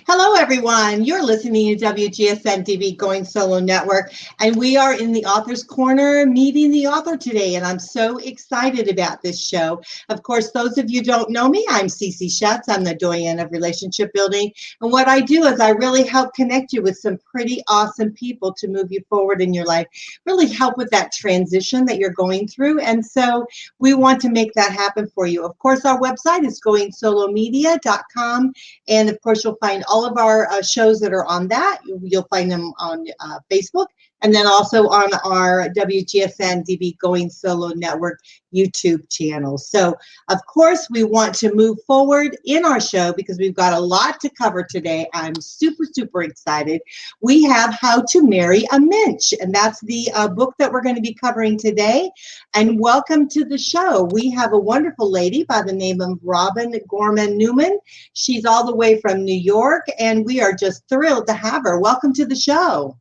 Hello, everyone. You're listening to WGSN-DB Going Solo Network, and we are in the Author's Corner meeting the author today, and I'm so excited about this show. Of course, those of you who don't know me, I'm Cece Schatz. I'm the doyen of relationship building, and what I do is I really help connect you with some pretty awesome people to move you forward in your life, really help with that transition that you're going through, and so we want to make that happen for you. Of course, our website is goingsolomedia.com, and of course, you'll find all of our shows that are on that. You'll find them on Facebook, and then also on our WGSN-DB Going Solo Network YouTube channel. So, of course, we want to move forward in our show because we've got a lot to cover today. I'm super, super excited. We have How to Marry a Mensch, and that's the book that we're going to be covering today. And welcome to the show. We have a wonderful lady by the name of Gorman Newman. She's all the way from New York, and we are just thrilled to have her. Welcome to the show.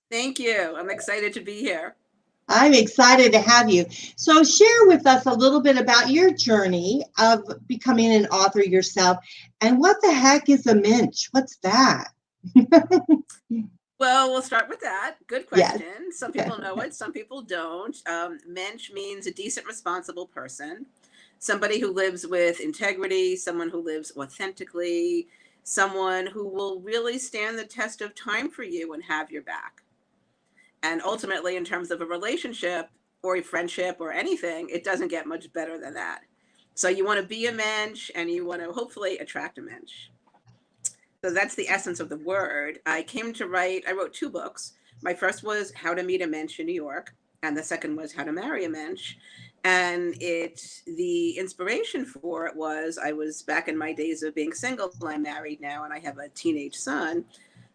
Thank you. I'm excited to be here. I'm excited to have you. So share with us a little bit about your journey of becoming an author yourself, and what the heck is a Mensch? What's that? Well, we'll start with that. Good question. Yes. Some people know it, some people don't. Mensch means a decent, responsible person, somebody who lives with integrity, someone who lives authentically, someone who will really stand the test of time for you and have your back. And ultimately, in terms of a relationship or a friendship or anything, it doesn't get much better than that. So you want to be a Mensch, and you want to hopefully attract a Mensch. So that's the essence of the word. I wrote two books. My first was How to Meet a Mensch in New York, and the second was How to Marry a Mensch. And the inspiration for it was, I was back in my days of being single. I'm married now, and I have a teenage son.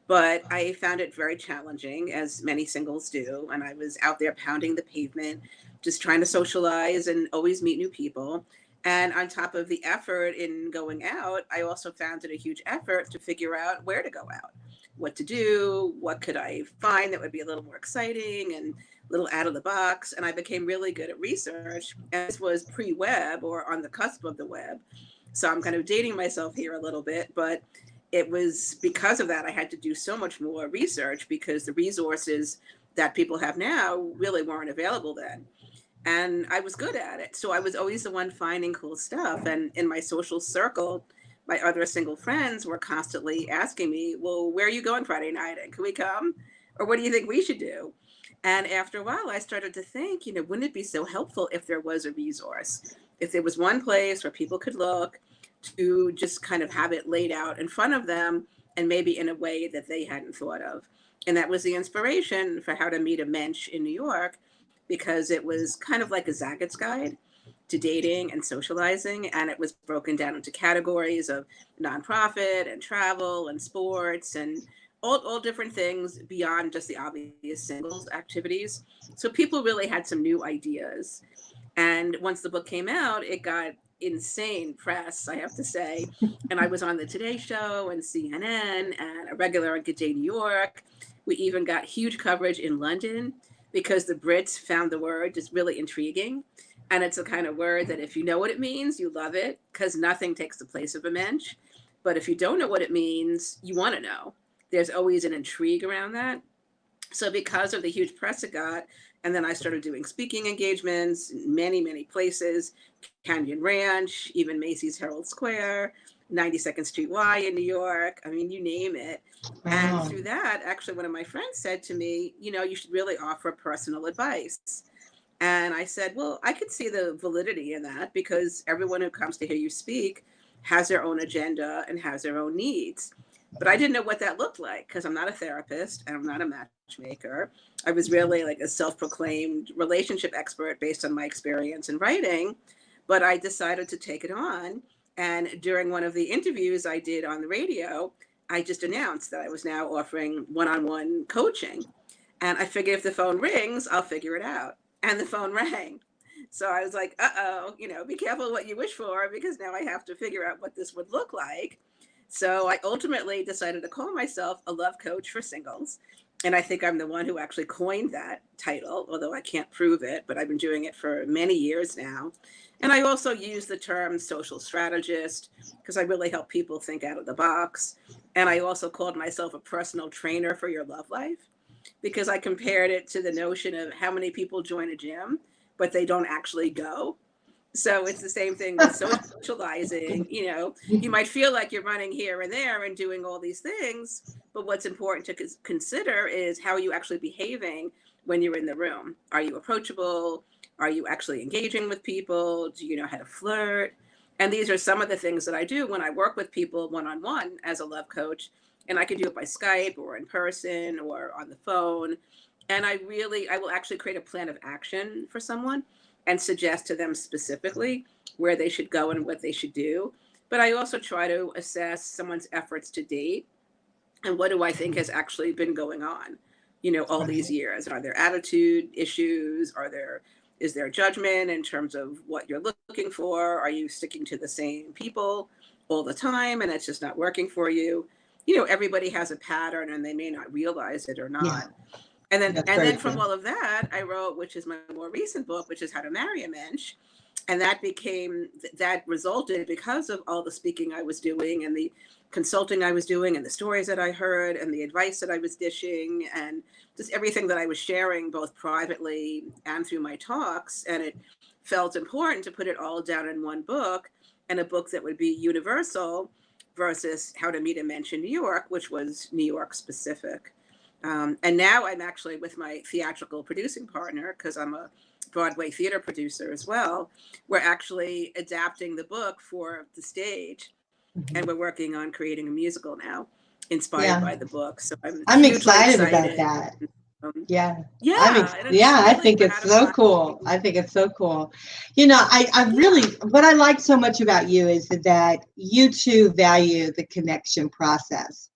But I found it very challenging, as many singles do. And I was out there pounding the pavement, just trying to socialize and always meet new people. And on top of the effort in going out, I also found it a huge effort to figure out where to go out, what to do, what could I find that would be a little more exciting and a little out of the box. And I became really good at research. And this was pre-web, or on the cusp of the web. So I'm kind of dating myself here a little bit, but it was because of that I had to do so much more research, because the resources that people have now really weren't available then. And I was good at it. So I was always the one finding cool stuff. And in my social circle, my other single friends were constantly asking me, well, where are you going Friday night? And can we come? Or what do you think we should do? And after a while, I started to think, wouldn't it be so helpful if there was a resource, if there was one place where people could look to just kind of have it laid out in front of them, and maybe in a way that they hadn't thought of. And that was the inspiration for How to Meet a Mensch in New York, because it was kind of like a Zaggett's guide to dating and socializing. And it was broken down into categories of nonprofit and travel and sports and all different things beyond just the obvious singles activities. So people really had some new ideas. And once the book came out, it got insane press, I have to say. And I was on the Today Show and CNN and a regular on Good Day New York. We even got huge coverage in London, because the Brits found the word just really intriguing. And it's the kind of word that if you know what it means, you love it, because nothing takes the place of a Mensch. But if you don't know what it means, you want to know. There's always an intrigue around that. So because of the huge press it got, and then I started doing speaking engagements in many, many places, Canyon Ranch, even Macy's Herald Square, 92nd Street Y in New York. I mean, you name it. Wow. And through that, actually, one of my friends said to me, you should really offer personal advice. And I said, well, I could see the validity in that, because everyone who comes to hear you speak has their own agenda and has their own needs. But I didn't know what that looked like, because I'm not a therapist and I'm not a matchmaker. I was really like a self-proclaimed relationship expert based on my experience in writing. But I decided to take it on. And during one of the interviews I did on the radio, I just announced that I was now offering one-on-one coaching. And I figured if the phone rings, I'll figure it out. And the phone rang. So I was like, be careful what you wish for, because now I have to figure out what this would look like. So I ultimately decided to call myself a love coach for singles. And I think I'm the one who actually coined that title, although I can't prove it, but I've been doing it for many years now. And I also use the term social strategist because I really help people think out of the box. And I also called myself a personal trainer for your love life because I compared it to the notion of how many people join a gym, but they don't actually go. So it's the same thing with socializing. You know, you might feel like you're running here and there and doing all these things, but what's important to consider is how are you actually behaving when you're in the room? Are you approachable? Are you actually engaging with people? Do you know how to flirt? And these are some of the things that I do when I work with people one-on-one as a love coach. And I can do it by Skype or in person or on the phone. And I will actually create a plan of action for someone and suggest to them specifically where they should go and what they should do. But I also try to assess someone's efforts to date and what do I think has actually been going on, you know, all these years. Are there attitude issues? Is there judgment in terms of what you're looking for? Are you sticking to the same people all the time and it's just not working for you? You know, everybody has a pattern and they may not realize it or not. Yeah. And then from all of that, I wrote, which is my more recent book, which is How to Marry a Mensch. And that resulted because of all the speaking I was doing and the consulting I was doing and the stories that I heard and the advice that I was dishing and just everything that I was sharing both privately and through my talks. And it felt important to put it all down in one book, and a book that would be universal versus How to Meet a Mensch in New York, which was New York specific. And now I'm actually with my theatrical producing partner, because I'm a Broadway theater producer as well. We're actually adapting the book for the stage, and we're working on creating a musical now inspired by the book. So I'm excited about that. I think it's so cool. I think it's so cool. You know, I really, what I like so much about you is that you too value the connection process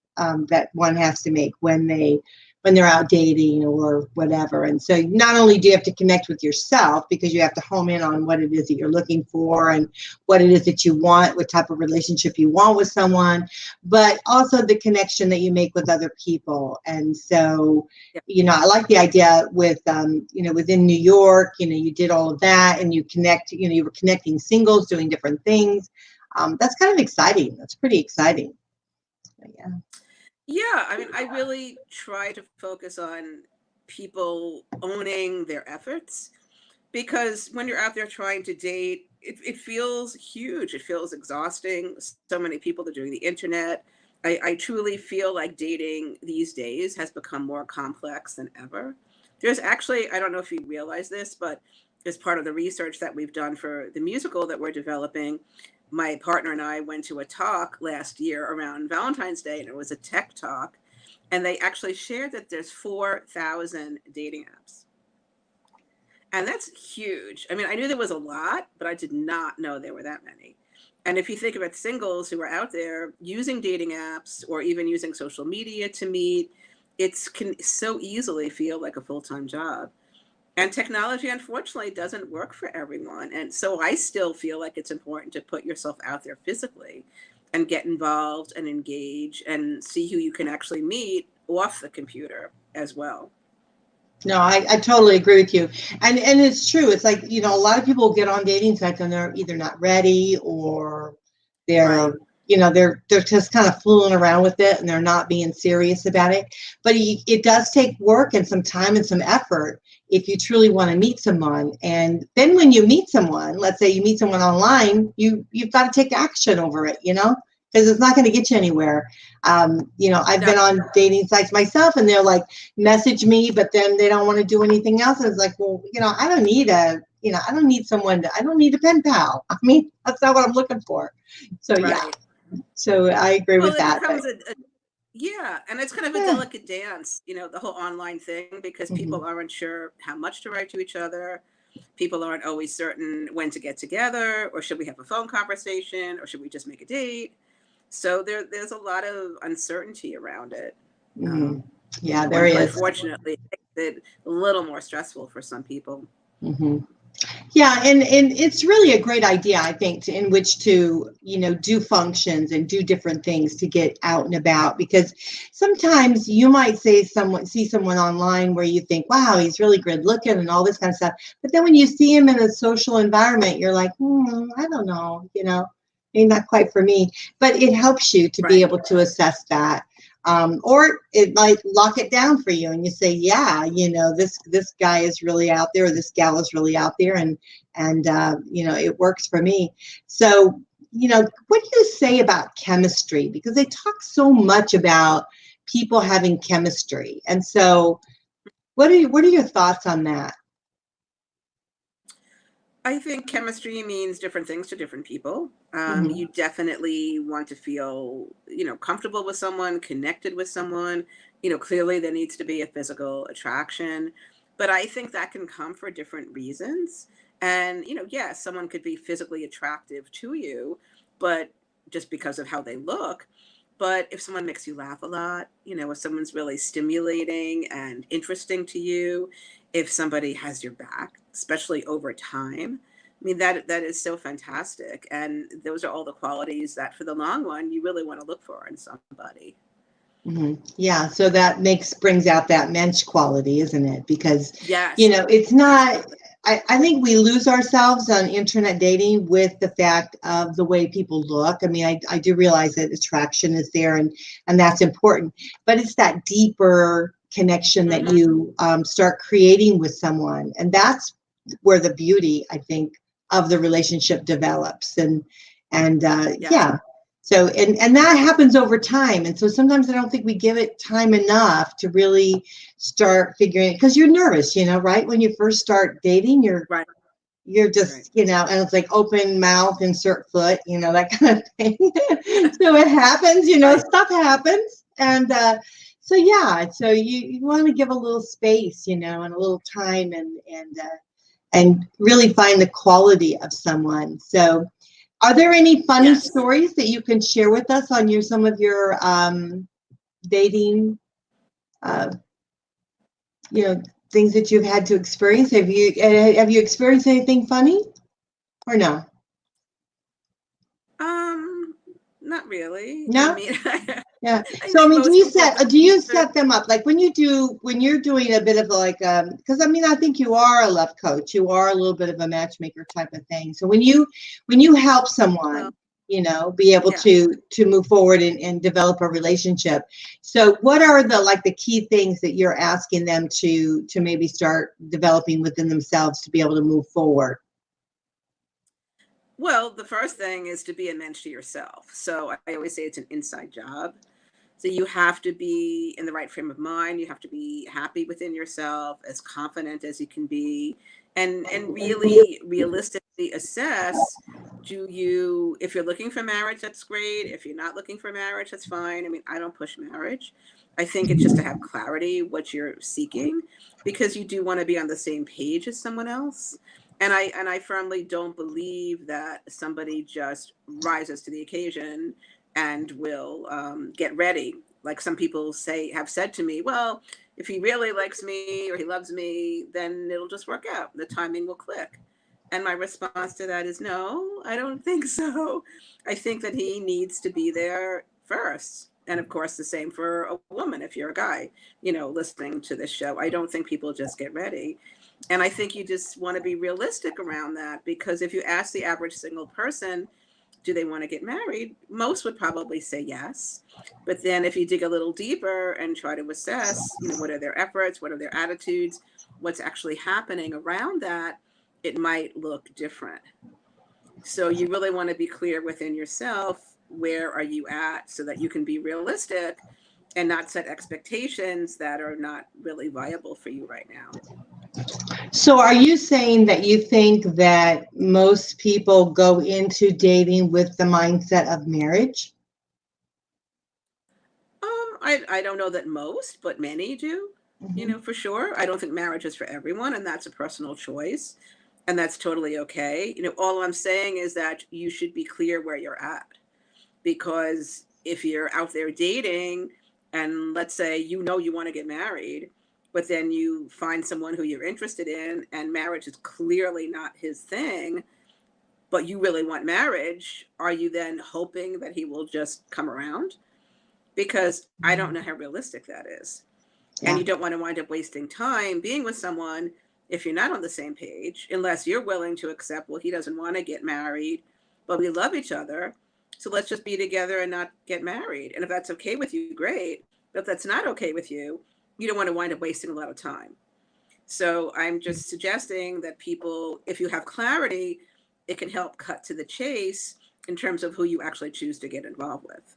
that one has to make when they're out dating or whatever. And so not only do you have to connect with yourself because you have to home in on what it is that you're looking for and what it is that you want, what type of relationship you want with someone, but also the connection that you make with other people. And so, you know, I like the idea with, you know, within New York, you know, you did all of that and you were connecting singles, doing different things. That's kind of exciting. That's pretty exciting. Yeah, I mean, I really try to focus on people owning their efforts, because when you're out there trying to date, it feels huge. It feels exhausting. So many people are doing the internet. I truly feel like dating these days has become more complex than ever. There's actually, I don't know if you realize this, but as part of the research that we've done for the musical that we're developing, my partner and I went to a talk last year around Valentine's Day, and it was a tech talk. And they actually shared that there's 4,000 dating apps. And that's huge. I mean, I knew there was a lot, but I did not know there were that many. And if you think about singles who are out there using dating apps or even using social media to meet, it can so easily feel like a full-time job. And technology, unfortunately, doesn't work for everyone. And so I still feel like it's important to put yourself out there physically and get involved and engage and see who you can actually meet off the computer as well. No, I totally agree with you. And it's true. It's like, you know, a lot of people get on dating sites and they're either not ready or they're, you know, they're just kind of fooling around with it and they're not being serious about it. But it does take work and some time and some effort if you truly want to meet someone. And then when you meet someone, let's say you meet someone online, you've got to take action over it, you know, because it's not going to get you anywhere. You know, I've been on dating sites myself and they're like, message me, but then they don't want to do anything else. And it's like, well, you know, I don't need a pen pal. I mean, that's not what I'm looking for. So, so I agree with that. And it's kind of a delicate dance, you know, the whole online thing, because people aren't sure how much to write to each other. People aren't always certain when to get together, or should we have a phone conversation, or should we just make a date? So there's a lot of uncertainty around it. Yeah, there is. Unfortunately, it makes it a little more stressful for some people. Yeah, and it's really a great idea, I think, in which to, do functions and do different things to get out and about, because sometimes you might see someone online where you think, wow, he's really good looking and all this kind of stuff. But then when you see him in a social environment, you're like, I don't know, maybe not quite for me. But it helps you to be Right. able to assess that. Or it might lock it down for you and you say, yeah, this guy is really out there, or this gal is really out there, and it works for me. So, what do you say about chemistry? Because they talk so much about people having chemistry. And so what are your thoughts on that? I think chemistry means different things to different people. Mhm. You definitely want to feel, comfortable with someone, connected with someone. Clearly there needs to be a physical attraction, but I think that can come for different reasons. And, yes, someone could be physically attractive to you, but just because of how they look. But if someone makes you laugh a lot, if someone's really stimulating and interesting to you, if somebody has your back, especially over time. I mean, that is so fantastic. And those are all the qualities that for the long run, you really want to look for in somebody. Yeah, so that brings out that Mensch quality, isn't it? Because, Yes, it's not, absolutely. I think we lose ourselves on internet dating with the fact of the way people look. I mean, I do realize that attraction is there, and that's important, but it's that deeper connection that Hmm. you start creating with someone. And that's where the beauty, I think, of the relationship develops. And Yes, yeah. So, and that happens over time. And so sometimes I don't think we give it time enough to really start figuring it, because you're nervous, right? When you first start dating, right, you're right. just, and it's like open mouth, insert foot, that kind of thing. So it happens, Right. stuff happens. And so, yeah, so you want to give a little space, and a little time, and really find the quality of someone. So, are there any funny Yes. stories that you can share with us on some of your dating, uh, you know, things that you've had to experience? Have you experienced anything funny or no? Um, Not really. I No? mean, I Yeah. So I think mean, do most you people don't. set them up like when you're doing a bit of like because I mean I think you are a love coach, you are a little bit of a matchmaker type of thing. So when you help Well, someone, be able yeah. to move forward and develop a relationship. So what are the key things that you're asking them to maybe start developing within themselves to be able to move forward? Well, the first thing is to be a mensch to yourself. So I always say it's an inside job. So you have to be in the right frame of mind. You have to be happy within yourself, as confident as you can be, and really realistically assess, if you're looking for marriage, that's great. If you're not looking for marriage, that's fine. I mean, I don't push marriage. I think it's just to have clarity what you're seeking, because you do want to be on the same page as someone else. And I firmly don't believe that somebody just rises to the occasion and will get ready. Like some people have said to me, well, if he really likes me or he loves me, then it'll just work out. The timing will click. And my response to that is no, I don't think so. I think that he needs to be there first. And of course, the same for a woman if you're a guy, listening to this show. I don't think people just get ready. And I think you just want to be realistic around that, because if you ask the average single person, do they want to get married? Most would probably say yes. But then if you dig a little deeper and try to assess, what are their efforts, what are their attitudes, what's actually happening around that, it might look different. So you really want to be clear within yourself, where are you at, so that you can be realistic and not set expectations that are not really viable for you right now. So are you saying that you think that most people go into dating with the mindset of marriage? I don't know that most, but many do, Mhm. for sure. I don't think marriage is for everyone, and that's a personal choice, and that's totally okay. All I'm saying is that you should be clear where you're at, because if you're out there dating and let's say you want to get married but then you find someone who you're interested in and marriage is clearly not his thing, but you really want marriage, are you then hoping that he will just come around? Because I don't know how realistic that is. And Yeah. you don't want to wind up wasting time being with someone if you're not on the same page, unless you're willing to accept, well, he doesn't want to get married, but we love each other. So let's just be together and not get married. And if that's okay with you, great. But if that's not okay with you, you don't want to wind up wasting a lot of time. So I'm just suggesting that people, if you have clarity, it can help cut to the chase in terms of who you actually choose to get involved with.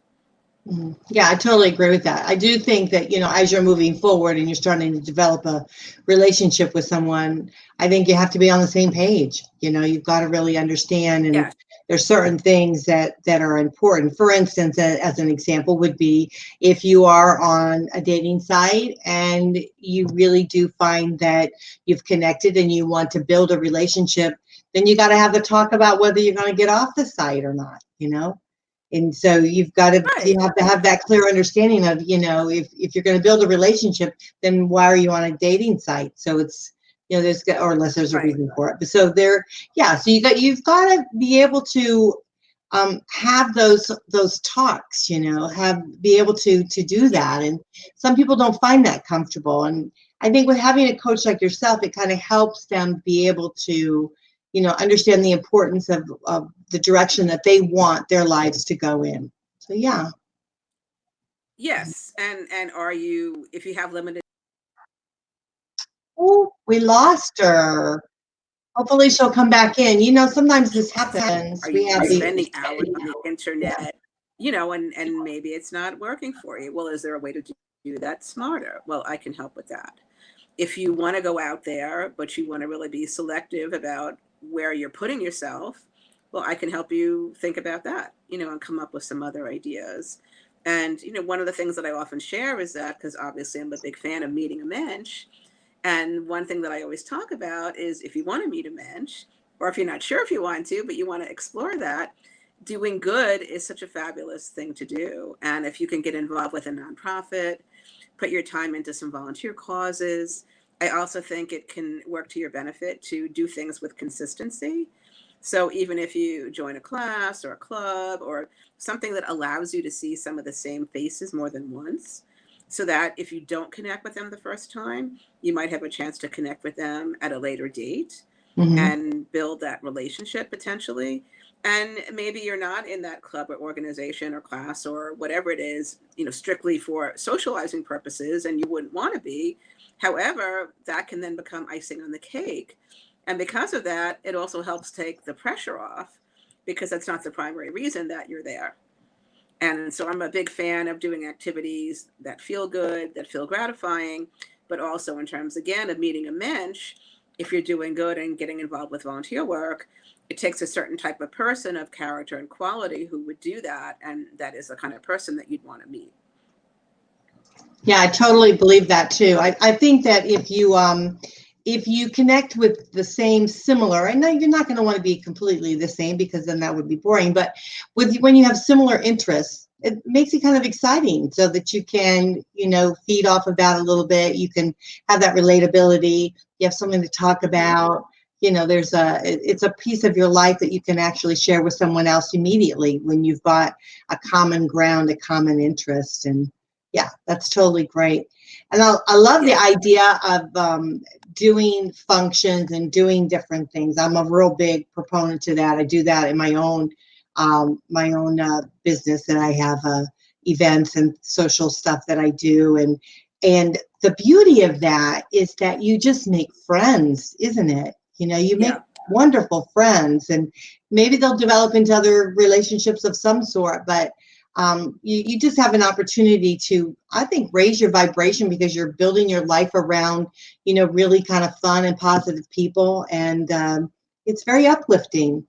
Yeah, I totally agree with that. I do think that, as you're moving forward and you're starting to develop a relationship with someone, I think you have to be on the same page. You've got to really understand, and Yes. there's certain things that are important. For instance, as an example would be if you are on a dating site and you really do find that you've connected and you want to build a relationship, then you got to have the talk about whether you're going to get off the site or not, And so you have to have that clear understanding of, if you're going to build a relationship, then why are you on a dating site? So it's, or unless there's a reason for it. But so so you've got to be able to have those talks, be able to do that. And some people don't find that comfortable. And I think with having a coach like yourself, it kind of helps them be able to, understand the importance of the direction that they want their lives to go in. So, yeah. Yes. And are you, if you have limited. Oh, we lost her. Hopefully she'll come back in. Sometimes this happens. Are you spending hours on the internet, and maybe it's not working for you? Well, is there a way to do that smarter? Well, I can help with that. If you want to go out there, but you want to really be selective about where you're putting yourself, well, I can help you think about that, and come up with some other ideas. And, one of the things that I often share is that, because obviously I'm a big fan of meeting a mensch. And one thing that I always talk about is if you want to meet a mensch, or if you're not sure if you want to, but you want to explore that, doing good is such a fabulous thing to do. And if you can get involved with a nonprofit, put your time into some volunteer causes. I also think it can work to your benefit to do things with consistency. So even if you join a class or a club or something that allows you to see some of the same faces more than once, so that if you don't connect with them the first time, you might have a chance to connect with them at a later date and build that relationship potentially. And maybe you're not in that club or organization or class or whatever it is, strictly for socializing purposes, and you wouldn't want to be. However, that can then become icing on the cake. And because of that, it also helps take the pressure off, because that's not the primary reason that you're there. And so I'm a big fan of doing activities that feel good, that feel gratifying, but also in terms, again, of meeting a mensch. If you're doing good and getting involved with volunteer work, it takes a certain type of person of character and quality who would do that. And that is the kind of person that you'd want to meet. Yeah, I totally believe that too. I think that if you connect with the same similar, I know you're not going to want to be completely the same, because then that would be boring, but when you have similar interests, it makes it kind of exciting, so that you can, feed off of that a little bit. You can have that relatability. You have something to talk about. It's a piece of your life that you can actually share with someone else immediately when you've got a common ground, a common interest. And yeah, that's totally great. And I love the idea of doing functions and doing different things. I'm a real big proponent to that. I do that in my own business, and I have events and social stuff that I do. And the beauty of that is that you just make friends, isn't it? You make wonderful friends, and maybe they'll develop into other relationships of some sort, but you just have an opportunity to, I think, raise your vibration, because you're building your life around, really kind of fun and positive people. And it's very uplifting.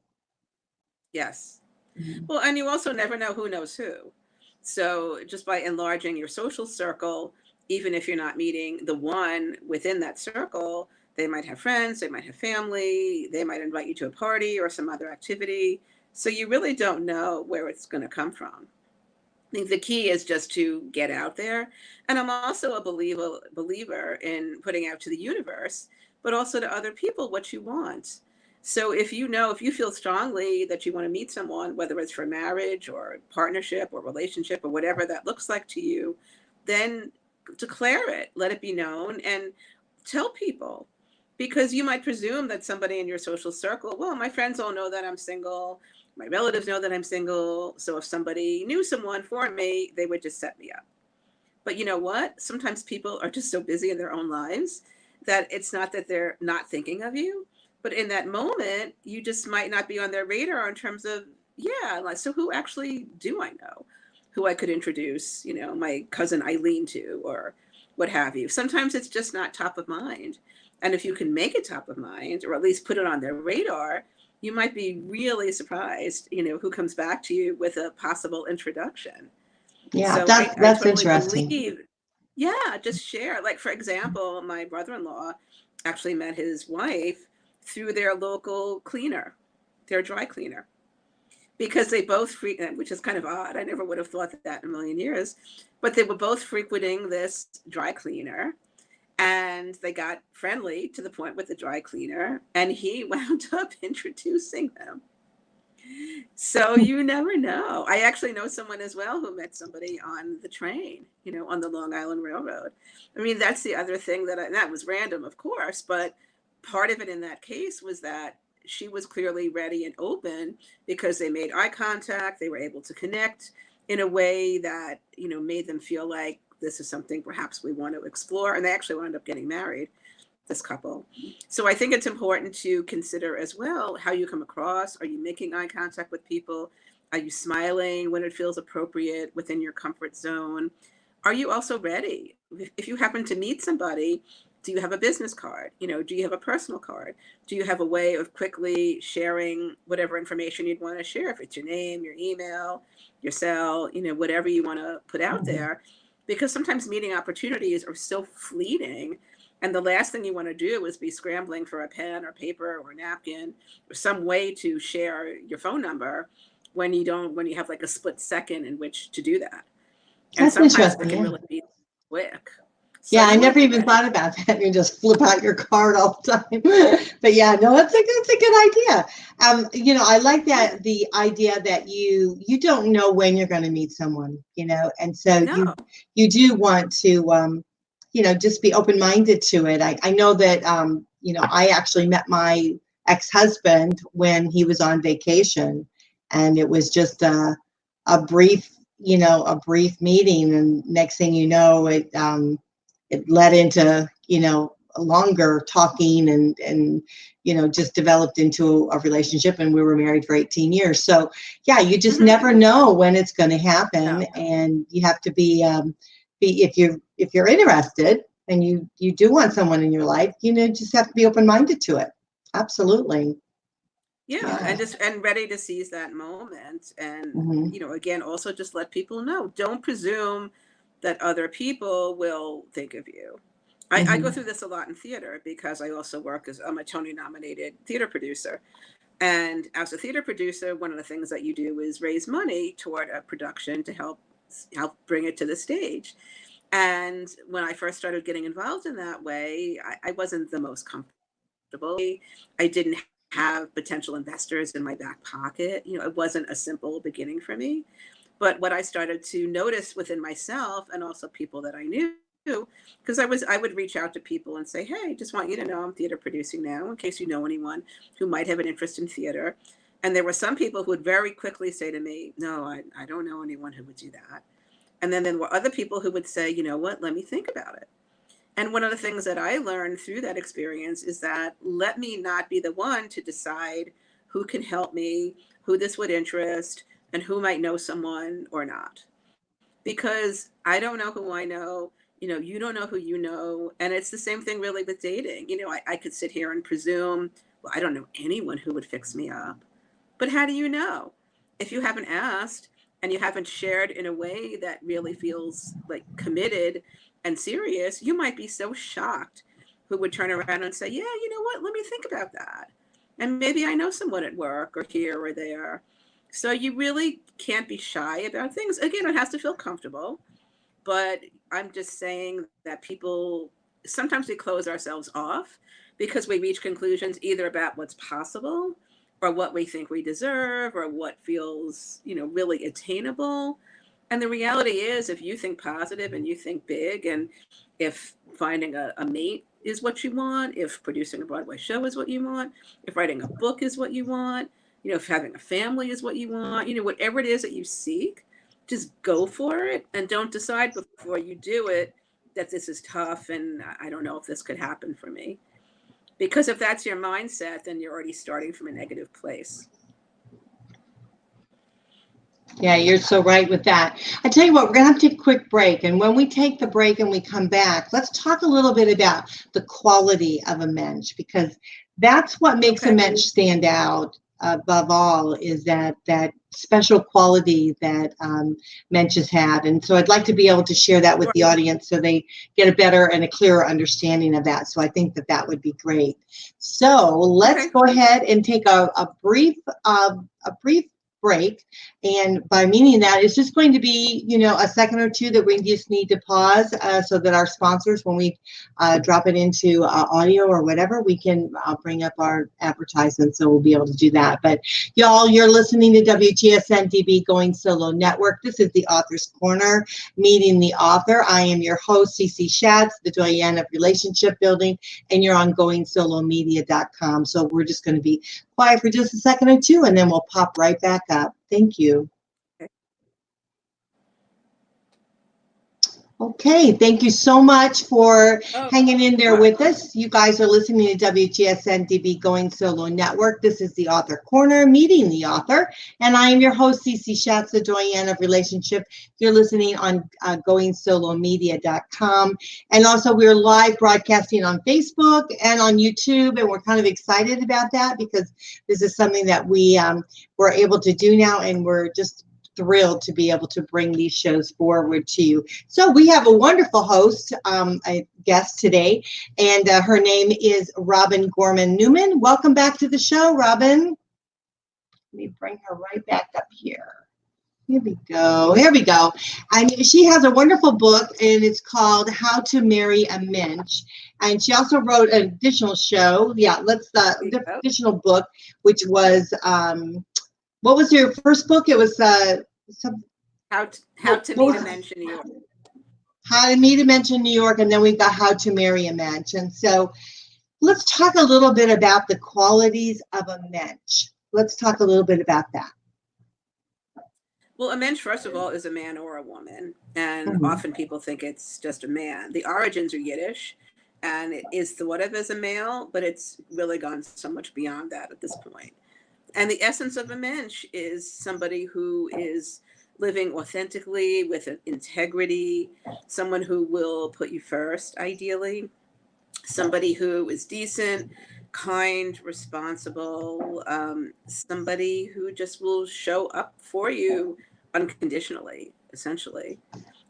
Yes. Well, and you also never know who knows who. So just by enlarging your social circle, even if you're not meeting the one within that circle, they might have friends, they might have family, they might invite you to a party or some other activity. So you really don't know where it's going to come from. think the key is just to get out there. And I'm also a believer in putting out to the universe, but also to other people what you want. So if you feel strongly that you want to meet someone, whether it's for marriage or partnership or relationship or whatever that looks like to you, then declare it, let it be known, and tell people. Because you might presume that somebody in your social circle, well, my friends all know that I'm single, my relatives know that I'm single. So if somebody knew someone for me, they would just set me up. But you know what? Sometimes people are just so busy in their own lives that it's not that they're not thinking of you, but in that moment, you just might not be on their radar in terms of, yeah, like, so who actually do I know who I could introduce, my cousin Eileen to, or what have you. Sometimes it's just not top of mind. And if you can make it top of mind, or at least put it on their radar, you might be really surprised, who comes back to you with a possible introduction. Yeah, So I that's totally interesting. believe, yeah, just share. Like, for example, my brother-in-law actually met his wife through their local cleaner, their dry cleaner, because they both which is kind of odd. I never would have thought that in a million years, but they were both frequenting this dry cleaner. And they got friendly to the point with the dry cleaner, and he wound up introducing them. So you never know. I actually know someone as well who met somebody on the train, on the Long Island Railroad. I mean, that's the other thing that was random, of course, but part of it in that case was that she was clearly ready and open because they made eye contact. They were able to connect in a way that, made them feel like this is something perhaps we want to explore. And they actually wound up getting married, this couple. So I think it's important to consider as well how you come across. Are you making eye contact with people? Are you smiling when it feels appropriate within your comfort zone? Are you also ready? If you happen to meet somebody, do you have a business card? Do you have a personal card? Do you have a way of quickly sharing whatever information you'd want to share? If it's your name, your email, your cell, whatever you want to put out there. Because sometimes meeting opportunities are so fleeting. And the last thing you want to do is be scrambling for a pen or paper or a napkin or some way to share your phone number when you have like a split second in which to do that. And That's sometimes it interesting. can Yeah. really be quick. So Yeah, I you want never to be even ready. thought about that. You just flip out your card all the time. But yeah, no, that's a good idea. I like that the idea that you don't know when you're going to meet someone, and so No. you do want to just be open-minded to it. I know that I actually met my ex-husband when he was on vacation, and it was just a brief meeting, and next thing you know, it led into a longer talking, and just developed into a relationship, and we were married for 18 years. So yeah, you just never know when it's going to happen. No. And you have to be if you're interested and you do want someone in your life, just have to be open-minded to it. Absolutely. Yeah, and ready to seize that moment. And again, also just let people know. Don't presume that other people will think of you. I go through this a lot in theater because I also I'm a Tony nominated theater producer. And as a theater producer, one of the things that you do is raise money toward a production to help bring it to the stage. And when I first started getting involved in that way, I wasn't the most comfortable. I didn't have potential investors in my back pocket. It wasn't a simple beginning for me. But what I started to notice within myself and also people that I knew, because I would reach out to people and say, hey, just want you to know I'm theater producing now, in case you know anyone who might have an interest in theater. And there were some people who would very quickly say to me, no, I don't know anyone who would do that. And then there were other people who would say, you know what, let me think about it. And one of the things that I learned through that experience is that let me not be the one to decide who can help me, who this would interest, and who might know someone or not. Because I don't know who I know, you don't know who you know. And it's the same thing really with dating. I could sit here and presume, well, I don't know anyone who would fix me up. But how do you know? If you haven't asked and you haven't shared in a way that really feels like committed and serious, you might be so shocked who would turn around and say, yeah, you know what, let me think about that. And maybe I know someone at work or here or there. So you really can't be shy about things. Again, it has to feel comfortable, but I'm just saying that people, sometimes we close ourselves off because we reach conclusions either about what's possible or what we think we deserve or what feels, really attainable. And the reality is, if you think positive and you think big, and if finding a mate is what you want, if producing a Broadway show is what you want, if writing a book is what you want, if having a family is what you want, whatever it is that you seek, just go for it and don't decide before you do it that this is tough and I don't know if this could happen for me. Because if that's your mindset, then you're already starting from a negative place. Yeah, you're so right with that. I tell you what, we're going to have to take a quick break. And when we take the break and we come back, let's talk a little bit about the quality of a mensch, because that's what makes a mensch stand out above all, is that special quality that mensches have. And so I'd like to be able to share that with the audience so they get a better and a clearer understanding of that. So I think that would be great. So let's go ahead and take a brief break, and by meaning that, it's just going to be a second or two that we just need to pause so that our sponsors, when we drop it into audio or whatever, we can bring up our advertisements, so we'll be able to do that. But y'all, you're listening to WGSN-DB Going Solo Network. This is the Author's Corner, meeting the author. I am your host, CC Schatz, the doyenne of relationship building, and you're on GoingSoloMedia.com. So we're just going to be quiet for just a second or two, and then we'll pop right back up. Thank you. Okay, thank you so much for hanging in there with us. You guys are listening to WGSN-DB Going Solo Network. This is the Author Corner, meeting the author, and I am your host, CC Schatz, the doyenne of relationship. You're listening on GoingSoloMedia.com, and also we're live broadcasting on Facebook and on YouTube, and we're kind of excited about that because this is something that we're able to do now, and we're just thrilled to be able to bring these shows forward to you. So we have a wonderful host, a guest today, and her name is Gorman Newman. Welcome back to the show, Robin. Let me bring her right back up here. Here we go. And she has a wonderful book, and it's called How to Marry a Mensch. And she also wrote an additional show. Additional book, which was, what was your first book? It was How to Meet a Mensch in New York. How to Meet a Mensch in New York, and then we've got How to Marry a Mensch. And so let's talk a little bit about the qualities of a mensch. Let's talk a little bit about that. Well, a mensch, first of all, is a man or a woman, and often people think it's just a man. The origins are Yiddish, and it is thought of as a male, but it's really gone so much beyond that at this point. And the essence of a mensch is somebody who is living authentically with integrity, someone who will put you first, ideally, somebody who is decent, kind, responsible, somebody who just will show up for you unconditionally, essentially.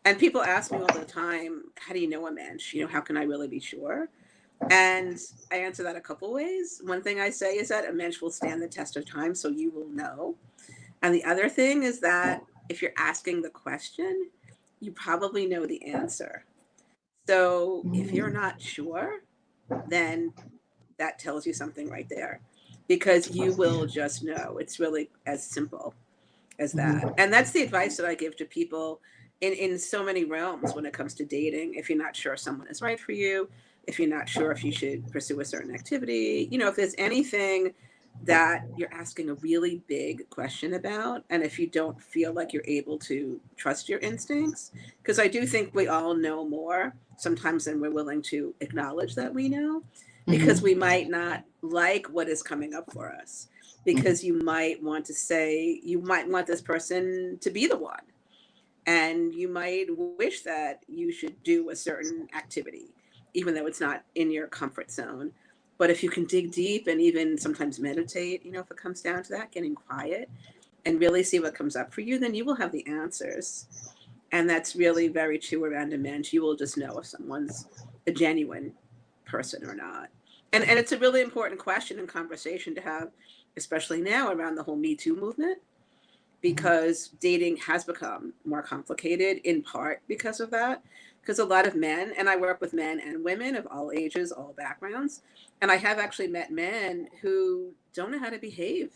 And people ask me all the time, how do you know a mensch? How can I really be sure? And I answer that a couple ways. One thing I say is that a mensch will stand the test of time, so you will know. And the other thing is that if you're asking the question, you probably know the answer. So if you're not sure, then that tells you something right there, because you will just know. It's really as simple as that. And that's the advice that I give to people in so many realms when it comes to dating. If you're not sure someone is right for you, if you're not sure if you should pursue a certain activity, if there's anything that you're asking a really big question about, and if you don't feel like you're able to trust your instincts, because I do think we all know more sometimes than we're willing to acknowledge that we know, because we might not like what is coming up for us, because you might want this person to be the one, and you might wish that you should do a certain activity, even though it's not in your comfort zone. But if you can dig deep and even sometimes meditate, if it comes down to that, getting quiet and really see what comes up for you, then you will have the answers. And that's really very true around a mensch. You will just know if someone's a genuine person or not. And it's a really important question and conversation to have, especially now around the whole Me Too movement, because dating has become more complicated, in part because of that. Because a lot of men, and I work with men and women of all ages, all backgrounds, and I have actually met men who don't know how to behave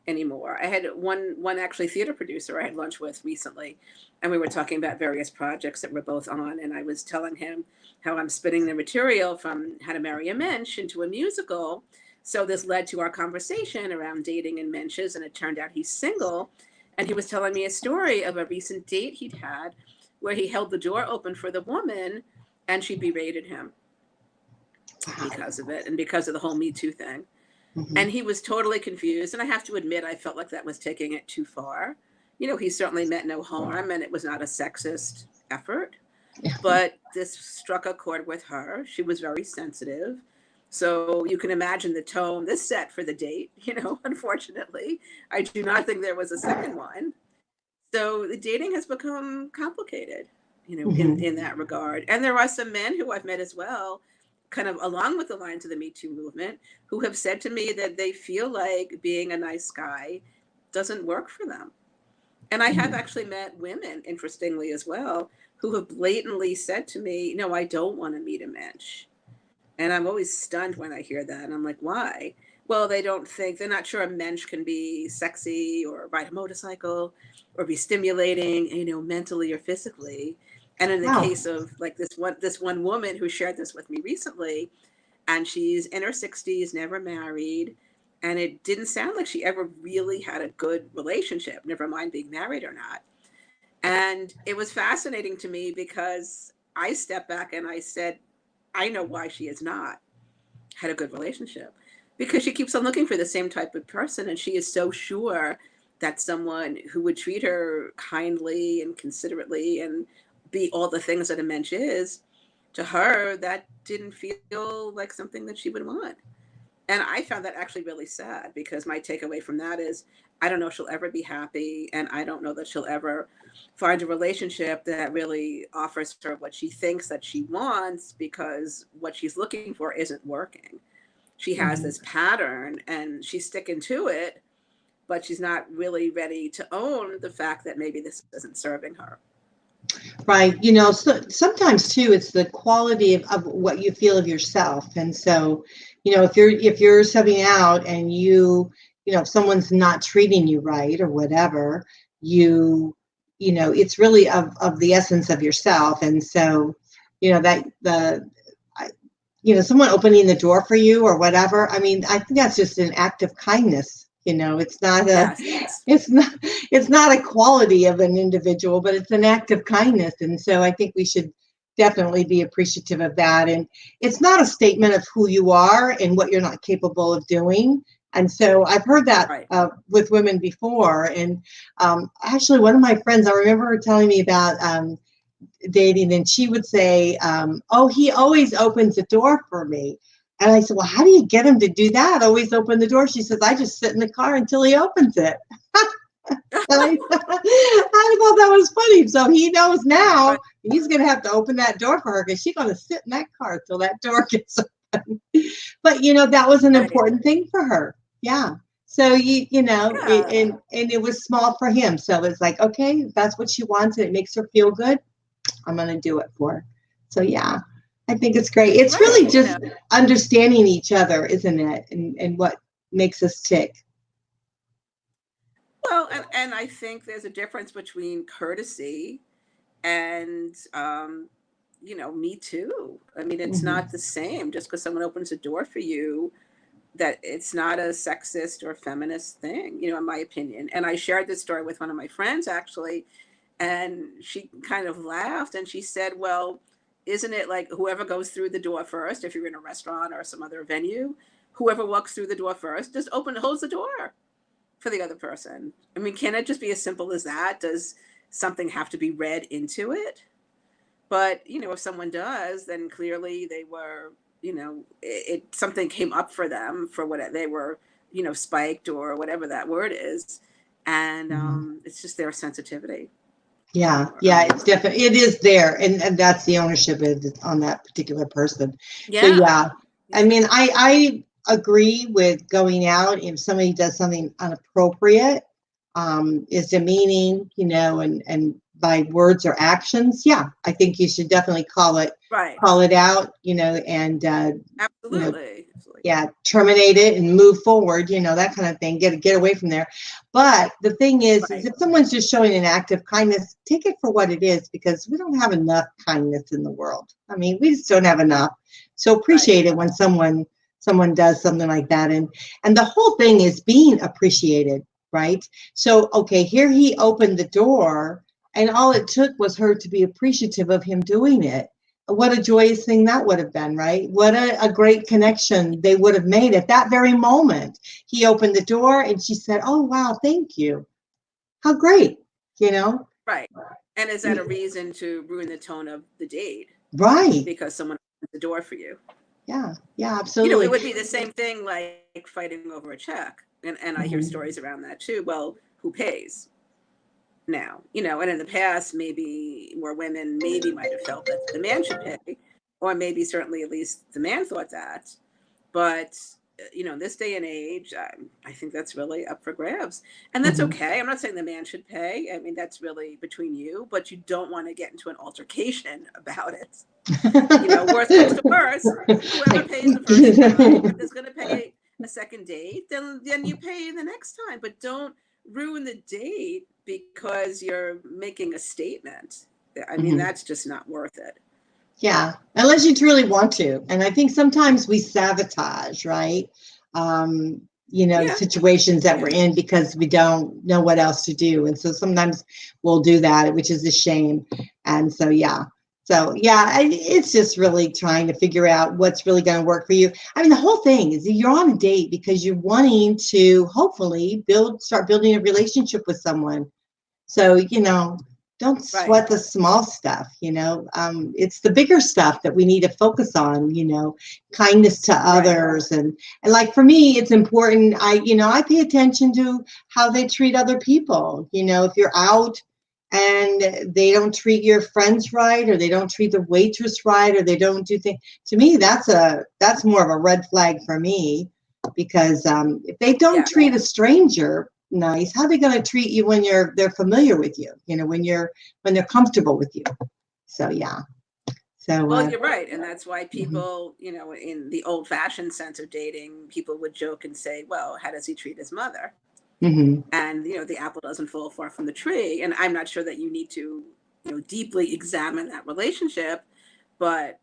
anymore. I had one actually theater producer I had lunch with recently, and we were talking about various projects that we're both on, and I was telling him how I'm spinning the material from How to Marry a Mensch into a musical. So this led to our conversation around dating and Menches, and it turned out he's single, and he was telling me a story of a recent date he'd had where he held the door open for the woman and she berated him because of it and because of the whole Me Too thing. Mm-hmm. And he was totally confused. And I have to admit, I felt like that was taking it too far. You know, he certainly meant no harm and it was not a sexist effort. But this struck a chord with her. She was very sensitive. So you can imagine the tone this set for the date, you know, unfortunately. I do not think there was a second one. So the dating has become complicated, you know, in that regard. And there are some men who I've met as well, kind of along with the lines of the Me Too movement, who have said to me that they feel like being a nice guy doesn't work for them. And I have actually met women, interestingly as well, who have blatantly said to me, no, I don't want to meet a Mensch. And I'm always stunned when I hear that. And I'm like, why? Well, they're not sure a Mensch can be sexy or ride a motorcycle or be stimulating, you know, mentally or physically. And in the case of like this one woman who shared this with me recently, and she's in her 60s, never married, and it didn't sound like she ever really had a good relationship, never mind being married or not. And it was fascinating to me because I stepped back and I said, I know why she has not had a good relationship, because she keeps on looking for the same type of person. And she is so sure that someone who would treat her kindly and considerately and be all the things that a Mensch is, to her, that didn't feel like something that she would want. And I found that actually really sad, because my takeaway from that is, I don't know if she'll ever be happy. And I don't know that she'll ever find a relationship that really offers her what she thinks that she wants, because what she's looking for isn't working. She has this pattern and she's sticking to it, but she's not really ready to own the fact that maybe this isn't serving her. Right. You know, so sometimes too, it's the quality of what you feel of yourself. And so, you know, if you're subbing out and you know, if someone's not treating you right or whatever, you know, it's really of the essence of yourself. And so, you know, you know, someone opening the door for you or whatever, I mean, I think that's just an act of kindness. You know, it's not it's not a quality of an individual, but it's an act of kindness. And so I think we should definitely be appreciative of that. And it's not a statement of who you are and what you're not capable of doing. And so I've heard that with women before. And actually, one of my friends, I remember her telling me about dating, and she would say, oh, he always opens the door for me. And I said, well, how do you get him to do that? Always open the door. She says, I just sit in the car until he opens it. I thought that was funny. So he knows now he's going to have to open that door for her, because she's going to sit in that car until that door gets open. But, you know, that was an important thing for her. Yeah. So, you know, and it was small for him. So it's like, okay, that's what she wants and it makes her feel good, I'm going to do it for her. So, yeah. I think it's great. It's really just understanding each other, isn't it? And what makes us tick. Well, and I think there's a difference between courtesy and, you know, Me Too. I mean, it's not the same. Just because someone opens a door for you, that it's not a sexist or feminist thing, you know, in my opinion. And I shared this story with one of my friends, actually, and she kind of laughed and she said, well, isn't it like whoever goes through the door first, if you're in a restaurant or some other venue, whoever walks through the door first just holds the door for the other person? I mean, can it just be as simple as that? Does something have to be read into it? But, you know, if someone does, then clearly they were, you know, something came up for them for what they were, you know, spiked or whatever that word is. And it's just their sensitivity. Yeah, it's definitely, it is there, and that's the ownership on that particular person. Yeah. So yeah, I mean, I agree with going out if somebody does something inappropriate. is demeaning, and by words or actions, yeah, I think you should definitely call it out, and Absolutely. yeah, terminate it and move forward, that kind of thing. Get away from there. But the thing is if someone's just showing an act of kindness, take it for what it is, because we don't have enough kindness in the world. I mean, we just don't have enough. So appreciate it when someone does something like that, and the whole thing is being appreciated, right? So okay, here he opened the door, and all it took was her to be appreciative of him doing it. What a joyous thing that would have been, right? What a great connection they would have made at that very moment. He opened the door and she said, "Oh, wow, thank you." How great, Right. And is that a reason to ruin the tone of the date? Right. Because someone opened the door for you. Yeah, absolutely. It would be the same thing like fighting over a check. And I hear stories around that too. Well, who pays? Now, and in the past, maybe more women might have felt that the man should pay, or maybe certainly at least the man thought that. But, in this day and age, I think that's really up for grabs. And that's okay. I'm not saying the man should pay. I mean, that's really between you, but you don't want to get into an altercation about it. Worst comes to worst, whoever pays the first time is going to pay a second date, then you pay the next time. But don't ruin the date because you're making a statement. I mean, that's just not worth it. Yeah, unless you truly want to. And I think sometimes we sabotage, right? Situations that we're in because we don't know what else to do. And so sometimes we'll do that, which is a shame. And so, it's just really trying to figure out what's really going to work for you. I mean, the whole thing is you're on a date because you're wanting to hopefully start building a relationship with someone. So, don't sweat the small stuff, it's the bigger stuff that we need to focus on, kindness to others. And like for me, it's important. I pay attention to how they treat other people. If you're out and they don't treat your friends right, or they don't treat the waitress right, or they don't do things, to me, that's more of a red flag for me, because if they don't treat a stranger nice, how are they going to treat you when they're familiar with you, when they're comfortable with you? So well, you're right. And that's why people, in the old fashioned sense of dating, people would joke and say, well, how does he treat his mother? And the apple doesn't fall far from the tree. And I'm not sure that you need to deeply examine that relationship, but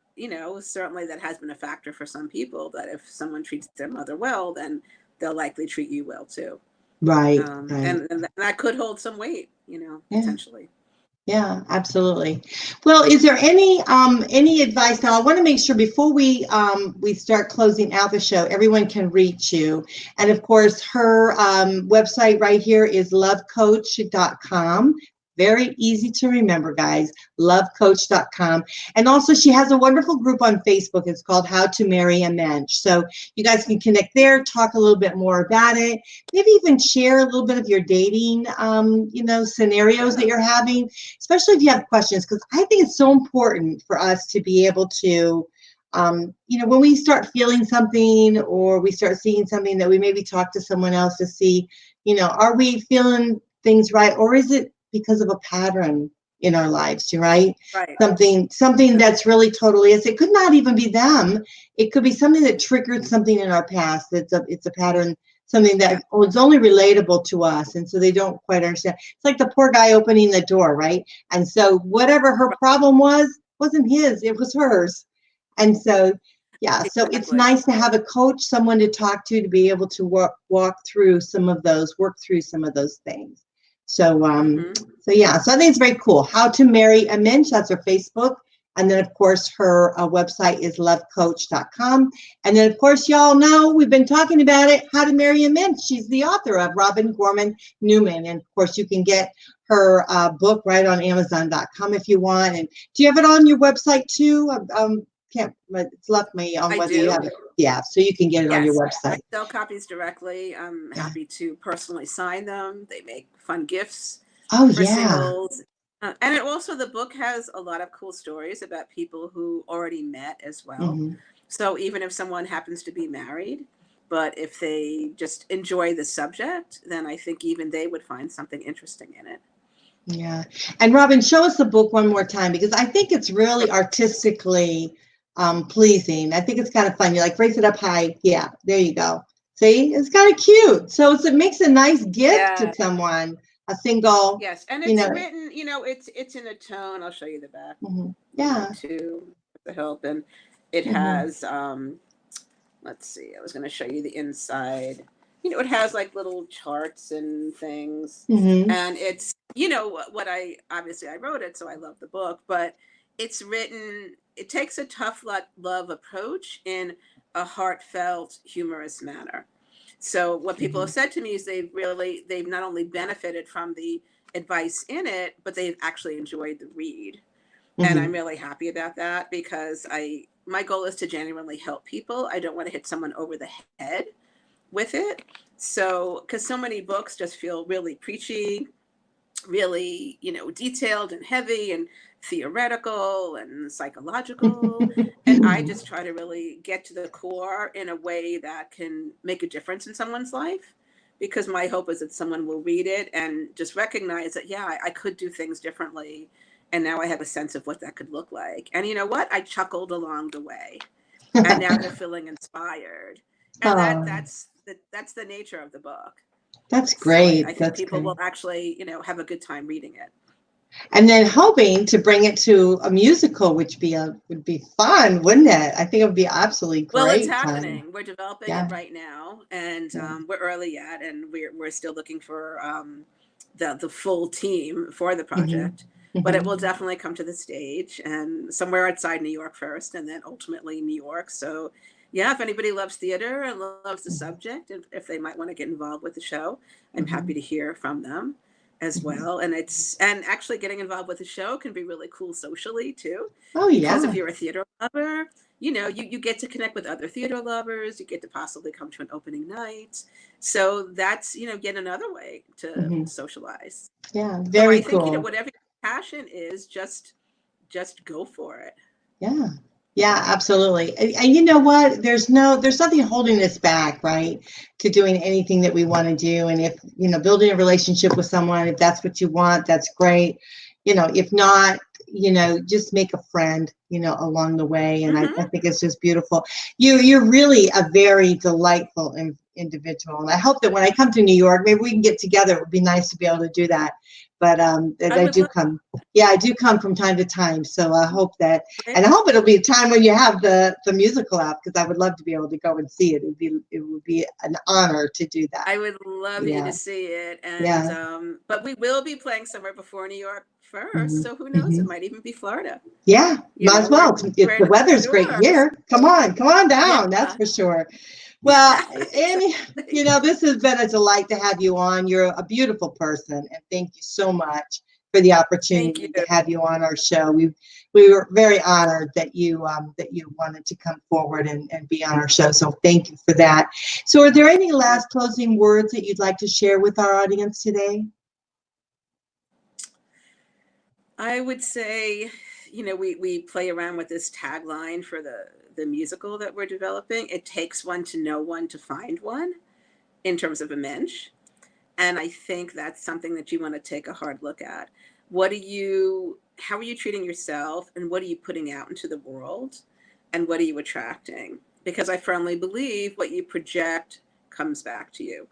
certainly that has been a factor for some people, that if someone treats their mother well, then they'll likely treat you well too. Right. And that could hold some weight, potentially. Yeah, absolutely. Well, is there any advice? Now, I want to make sure before we start closing out the show, everyone can reach you. And of course, her website right here is lovecoach.com. Very easy to remember, guys, lovecoach.com. And also she has a wonderful group on Facebook. It's called How to Marry a Mensch. So you guys can connect there, talk a little bit more about it, maybe even share a little bit of your dating, scenarios that you're having, especially if you have questions, because I think it's so important for us to be able to, when we start feeling something or we start seeing something, that we maybe talk to someone else to see, are we feeling things right, or is it because of a pattern in our lives, right? Something that's really totally is. It could not even be them. It could be something that triggered something in our past. It's a pattern, something that was only relatable to us, and so they don't quite understand. It's like the poor guy opening the door, right? And so whatever her problem wasn't his, it was hers. And so so it's nice to have a coach, someone to talk to be able to work through some of those things. So, so I think it's very cool. How to Marry a Mensch, that's her Facebook. And then, of course, her website is lovecoach.com. And then, of course, y'all know we've been talking about it, How to Marry a Mensch. She's the author of Gorman Newman. And, of course, you can get her book right on Amazon.com if you want. And do you have it on your website, too? It's left me on whether you have it. Yeah, so you can get it on your website. I sell copies directly. I'm happy to personally sign them. They make fun gifts for singles. And the book has a lot of cool stories about people who already met as well. So even if someone happens to be married, But if they just enjoy the subject, then I think even they would find something interesting in it. Yeah. And Robin, show us the book one more time, because I think it's really artistically pleasing. I think it's kind of fun. You like raise it up high. Yeah, there you go. See, it's kind of cute. So it makes a nice gift to someone, a single. Yes, and it's written, it's in a tone. I'll show you the back. Yeah. To the help, and it has let's see, I was going to show you the inside. It has like little charts and things, and it's, what I wrote it, so I love the book, but it's written, it takes a tough love approach in a heartfelt, humorous manner. So what people have said to me is they've not only benefited from the advice in it, but they've actually enjoyed the read. And I'm really happy about that, because my goal is to genuinely help people. I don't want to hit someone over the head with it. So, because so many books just feel really preachy, really, detailed and heavy and theoretical and psychological. And I just try to really get to the core in a way that can make a difference in someone's life. Because my hope is that someone will read it and just recognize that, yeah, I could do things differently. And now I have a sense of what that could look like. And you know what? I chuckled along the way. And now they're feeling inspired. And that's the nature of the book. That's great. So I think people will actually, have a good time reading it. And then hoping to bring it to a musical, which would be fun, wouldn't it? I think it would be absolutely great. Well, it's happening. We're developing it right now, and we're early yet, and we're still looking for the full team for the project. But it will definitely come to the stage, and somewhere outside New York first, and then ultimately New York. So, yeah, if anybody loves theater and loves the subject, and if they might want to get involved with the show, I'm happy to hear from them as well. And actually getting involved with the show can be really cool socially too. Oh, yeah. Because if you're a theater lover, you get to connect with other theater lovers. You get to possibly come to an opening night. So that's, yet another way to socialize. Yeah, very cool. I think, cool. whatever your passion is, just go for it. Yeah. Yeah, absolutely. And you know what? There's nothing holding us back, right, to doing anything that we want to do. And if, building a relationship with someone, if that's what you want, that's great. If not, just make a friend, along the way. And I think it's just beautiful. You're really a very delightful individual. And I hope that when I come to New York, maybe we can get together. It would be nice to be able to do that. But I do come. Yeah, I do come from time to time. So I hope that, and I hope it'll be a time when you have the musical out, because I would love to be able to go and see it. It would be an honor to do that. I would love you to see it. And but we will be playing somewhere before New York first. So who knows? It might even be Florida. Yeah, might as well. If the weather's great here, come on down. That's for sure. Well, Amy, this has been a delight to have you on. You're a beautiful person, and thank you so much for the opportunity to have you on our show. We were very honored that you wanted to come forward and be on our show. So thank you for that. So, are there any last closing words that you'd like to share with our audience today? I would say, we play around with this tagline for the musical that we're developing. It takes one to know one to find one, in terms of a mensch. And I think that's something that you want to take a hard look at. How are you treating yourself, and what are you putting out into the world, and what are you attracting? Because I firmly believe what you project comes back to you.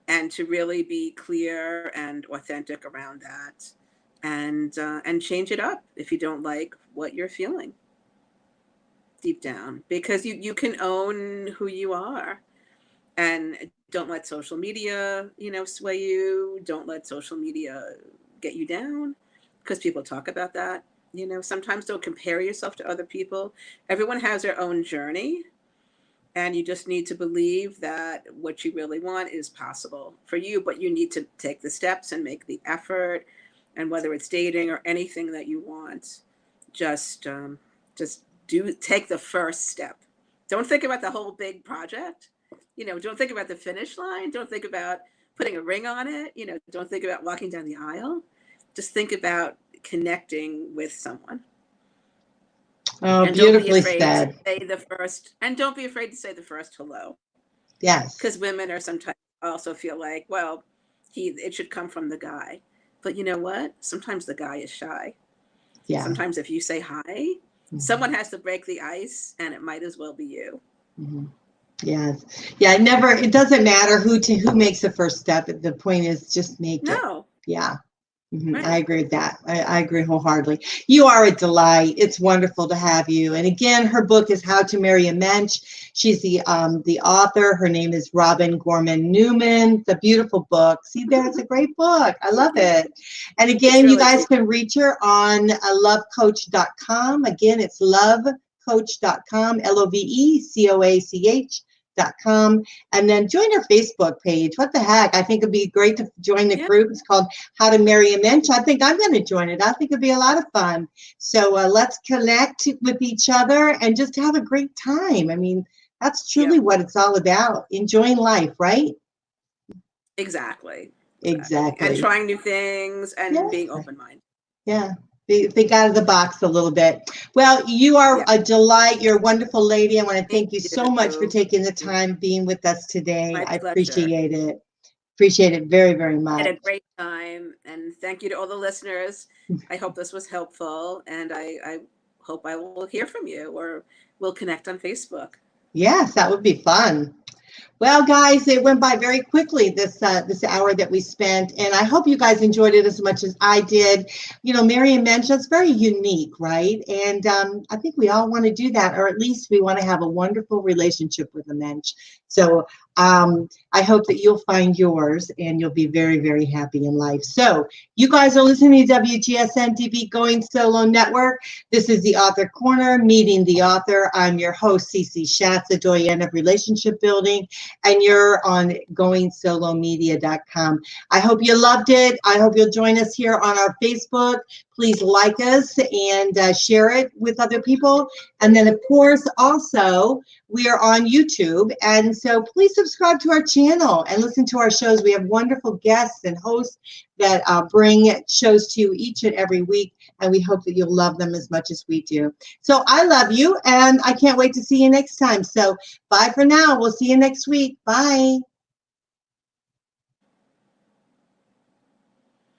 And to really be clear and authentic around that, and change it up if you don't like what you're feeling deep down, because you can own who you are, and don't let social media, sway you. Don't let social media get you down, because people talk about that. Sometimes don't compare yourself to other people. Everyone has their own journey, and you just need to believe that what you really want is possible for you, but you need to take the steps and make the effort. And whether it's dating or anything that you want, just take the first step. Don't think about the whole big project. Don't think about the finish line. Don't think about putting a ring on it. Don't think about walking down the aisle. Just think about connecting with someone. Oh, and beautifully said. Say the first, and don't be afraid to say the first hello. Yes. Because women are sometimes also feel like, well, it should come from the guy. But you know what? Sometimes the guy is shy. Yeah. Sometimes if you say hi, someone has to break the ice, and it might as well be you. Yes. Yeah. It doesn't matter who makes the first step. The point is just make it. Yeah. Right. I agree with that. I agree wholeheartedly. You are a delight. It's wonderful to have you. And again, her book is How to Marry a Mensch. She's the author. Her name is Gorman Newman. It's a beautiful book. See there, it's a great book. I love it. And again, really, you guys can reach her on lovecoach.com. Again, it's lovecoach.com, LOVECOACH.com, and then join our Facebook page. What the heck? I think it'd be great to join the group. It's called How to Marry a Mensch. I think I'm going to join it. I think it'd be a lot of fun. So let's connect with each other and just have a great time. I mean, that's truly what it's all about. Enjoying life, right? Exactly. Exactly. And trying new things and being open-minded. Yeah. Think out of the box a little bit. Well, you are a delight. You're a wonderful lady. I want to thank you so much for taking the time being with us today. I appreciate it. Appreciate it very, very much. I had a great time. And thank you to all the listeners. I hope this was helpful. And I hope I will hear from you, or we'll connect on Facebook. Yes, that would be fun. Well, guys, it went by very quickly, this hour that we spent, and I hope you guys enjoyed it as much as I did. You know, Marry a Mensch, that's very unique, right? And I think we all want to do that, or at least we want to have a wonderful relationship with a mensch. So I hope that you'll find yours, and you'll be very, very happy in life. So you guys are listening to WGSN-DB Going Solo Network. This is the Author Corner, Meeting the Author. I'm your host, Cece Schatz, the doyen of relationship building, and you're on GoingSoloMedia.com. I hope you loved it. I hope you'll join us here on our Facebook. Please like us and share it with other people. And then, of course, also, we are on YouTube. And so please subscribe to our channel and listen to our shows. We have wonderful guests and hosts that bring shows to you each and every week. And we hope that you'll love them as much as we do. So I love you, and I can't wait to see you next time. So bye for now. We'll see you next week. Bye.